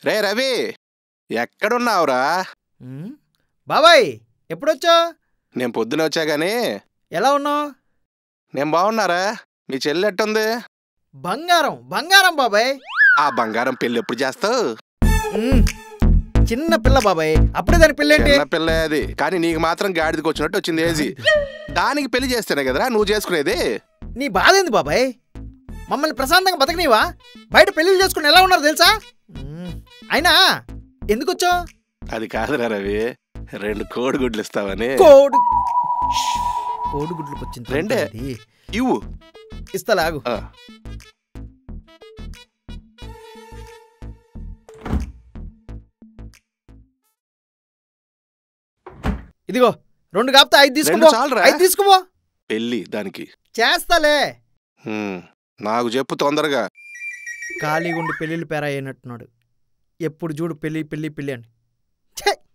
రే రవి, ఎక్కడున్నావురా? బాబాయ్ ఎప్పుడొచ్చా? నేను పొద్దున వచ్చా గానీ. ఎలా ఉన్నావు? నేను బాగున్నారా? మీ చెల్లి ఎట్టుంది? బంగారం బంగారం బాబాయ్. ఆ బంగారం పెళ్ళి ఎప్పుడు చేస్తావు? చిన్న పిల్ల బాబాయ్, అప్పుడే దాని పెళ్ళేంటి? చిన్న పిల్ల అది, కానీ నీకు మాత్రం గాడిదకి వచ్చినట్టు వచ్చింది ఏజీ. దానికి పెళ్లి చేస్తేనే కదరా నువ్వు చేసుకునేది. నీ బాధ ఏంది బాబాయ్? మమ్మల్ని ప్రశాంతంగా బతకనివా? బయట పెళ్లిళ్ళు చేసుకుని ఎలా ఉన్నారు తెలుసా? అయినా ఎందుకు వచ్చావు? అది కాదురా రవి, 2 కోడిగుడ్లు ఇస్తావని. కోడిగుడ్లకు వచ్చింది. 2 ఇవ్వు. ఇస్తాలాగు. ఇదిగో 2 కాపుతా 5 తీసుకో. 5 తీసుకో. పెళ్ళి దానికి చేస్తాలే. నాకు చెప్పు తొందరగా. ఖాళీగుండి పెళ్ళిళ్ళు పేరా అయినట్టున్నాడు. ఎప్పుడు చూడు పెళ్ళి పెళ్ళి పెళ్ళి అని.